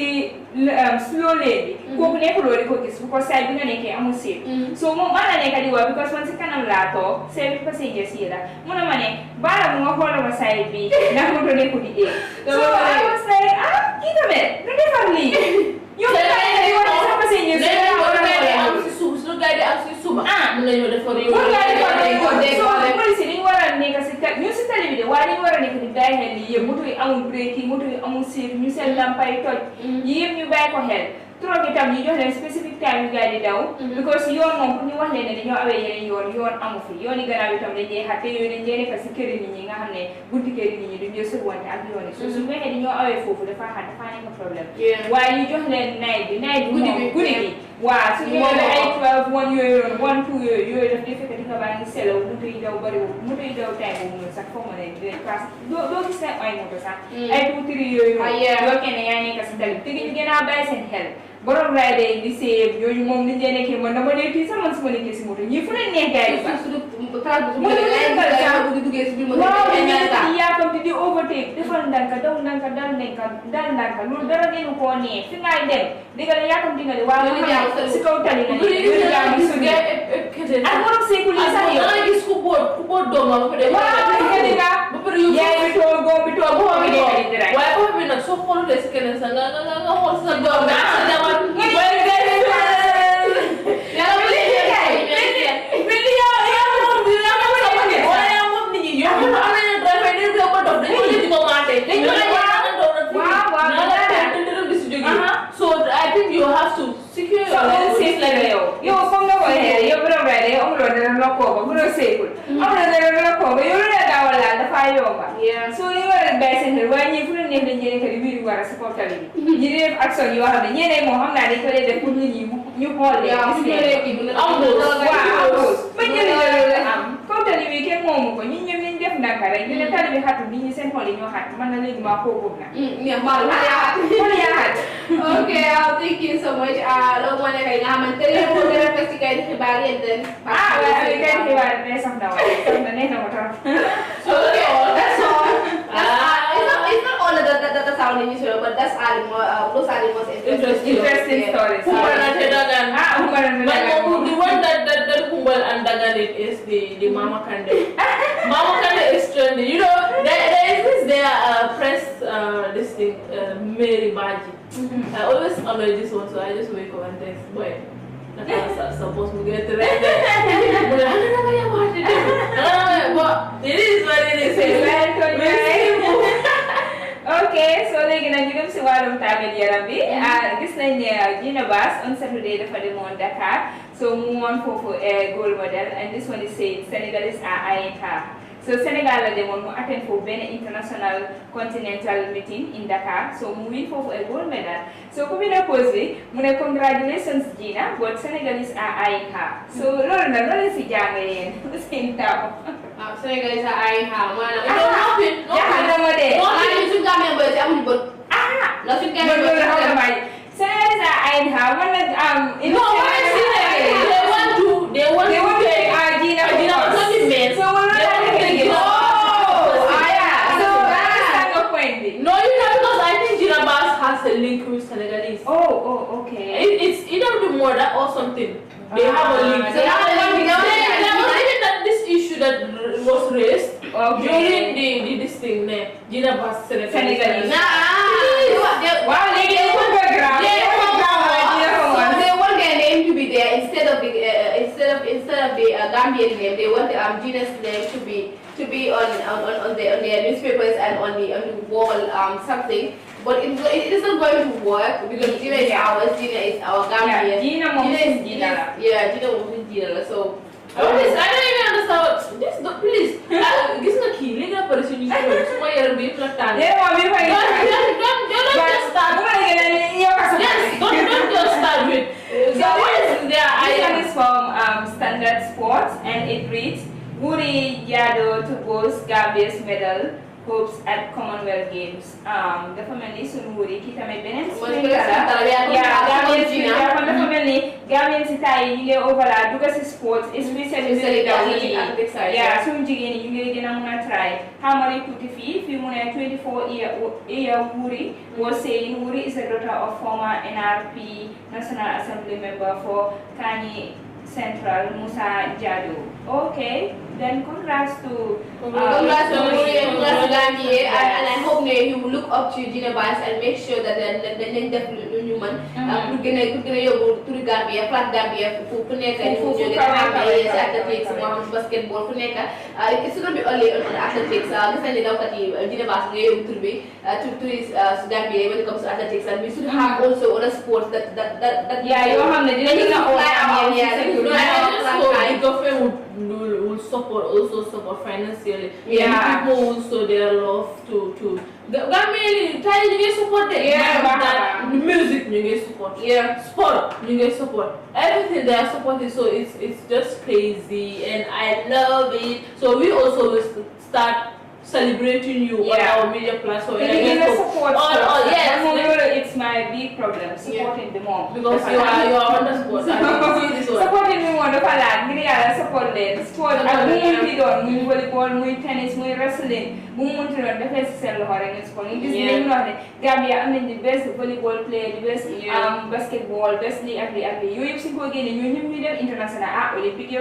slow lane bi kooku nekkuloo di ko gis bu ko side bi nga nekkee amul seet so moom man la nekk di wax because man si kanam laa toog service passengers yi la mu ne ma ne baala mu nga xoolal ma side bi ndax moto nekku di eeg so I was like kii tamit du defar lii yow di wax sa passengers am si suuf su gars yi am si suba mun nañoo defar so police dañu war a nekk si ñu si tali bi de waaye dañu war a nekk di bàyyi xel lii yëpp moto yi amul break yi moto yi amul seet ñu seen lampay toj yi yëpp ñu bàyyi ko xel trop itam ñu jox leen specific time yu gars di daw because yoon moom pour ñu wax leen ne dañoo awee yeneen yoon amu fi yoon yi gannaaw itam dañ dee xatte yooyu dañ dee nekk si këri nit ñi nga xam ne bunti këri nit ñi duñ dee sëwante ak yoon yi so su fekkee dañoo awee foofu dafa nekk problème waaye ñu jox leen night bi guddi bi waaw su ñëwee ay 12 1 yooyu noonu 1 2 yooyu daf di fekk di nga baa ngi selaw moto yi daw bariwul moto yi daw time boobu noonu sax foog ma ne parce que doo gis ne ay moto sax ay 2 3 yooyu noonu yoo kenn yaa nekk si tali te ñu gën a bàyyi seen xel borom rider yi di seeb ñooñu moom liñ dee nekkee man dama dee tii sax man su ma nekkee si moto ñii fu leen neex gars yi sax waaw dañuy yaakamti di overtake defal ndànk daw ndànk dal ndànk loolu dara gënu koo neex fi ngay dem di nga yaakamti nga de waaw si kaw tali nga ak borom seeku lii sax yow nga gis ku boot doomam ko de yaay bi toog góom bi toog boo bi nekk di rek waaye boobu bi nag soo xoolee si keneen sax nga xool sa doom bi sa jabar so I think you have to secure your life. Yo, from the way, you're ready, over the local, but we're safe. Over the local, you're not our land, the fire over. Yeah. So you are the best in the when you couldn't name the Jenny, you are a supporter. You didn't actually, you have the Yene Mohammed, they put you call it. Almost. But you we came home when you def Dakar, you know, tell me how to be sent for in your hat, Manali Mako. Okay, thank you so much. Long one again. I'm telling you, we're going to investigate the body and then. Well, we can hear the rest of the name of So that's all. It's not all the sound in Israel, but that's those are the most interesting stories. But the one that Kumbal and Dagan is the Mama Kande. Mama Kande is trending. You know, there is this press this thing, Mary Baji. I always honor this one, so I just wake up and text, boy. I'm supposed to get ready. But it is what it is. Okay, so they're gonna give them some time in this name, Gina Bass on Saturday the Fadimon Dakar. So move on for a gold medal, and this one is saying Senegalese are eyeing her. So Senegal they want to attend for Benin International Continental Meeting in Dakar. So moving for a gold medal. So Kubina Posey, congratulations Gina, but Senegalese are eyeing her. So Lorna, is Jamayan, same town. Senegalese are eyeing her. Senegalese are eyeing her. They want to take Gina. So no, you know, because I think Gina Bass has a link with Senegalese. Oh, okay. It's either the murder or something. They have a link. There was even this issue that was raised during this thing, Gina Bass Senegalese. Wow, instead of the Gambian name, they want Gina's name to be on their newspapers and on the wall something. But it isn't going to work because Gina is ours. Gina is our Gambian. Yeah, Gina is Gina. Yeah, Gina is Gina. So. I don't even understand. This, please. This is a key. Legal person. You should. Why you're being flattened? Yeah, don't just start. Yes, don't just start with. So what is there? This one is from Standard Sports, and it reads: Wuri Yado to boast Gambia's medal hopes at Commonwealth Games. The family Sunuri kita may benen Gambian si tayo ñu ngi overla duga si sports especially yeah suñu jigéen ñu ngi gëna mëna try Hamari Kuti fi mu ne 24-year Wuri was saying Wuri is a daughter of former NRP National Assembly member for Kani Central Musa Jado. Okay, then congrats to Gambia, and I hope you will look up to Gina Bass and make sure that the definitely human could to Gambia, flat Gambia, athletics, basketball, it's going to be only on athletics. Gina Bass to Gambia when it comes to athletics, and we should have also other sports that will support financially. Yeah, people also their love to Gambia try to support them. Yeah, music you support. Yeah, sport you support. Everything they are supporting, so it's just crazy, and I love it. So we also will start celebrating you on our media platform. Support yes, it's my big problem supporting the mom because you are on the sport. Supporting the mom, support them. Sport. I'm volleyball, tennis, wrestling. Gambia, I mean the best volleyball player, the best basketball, best league, you international Olympic.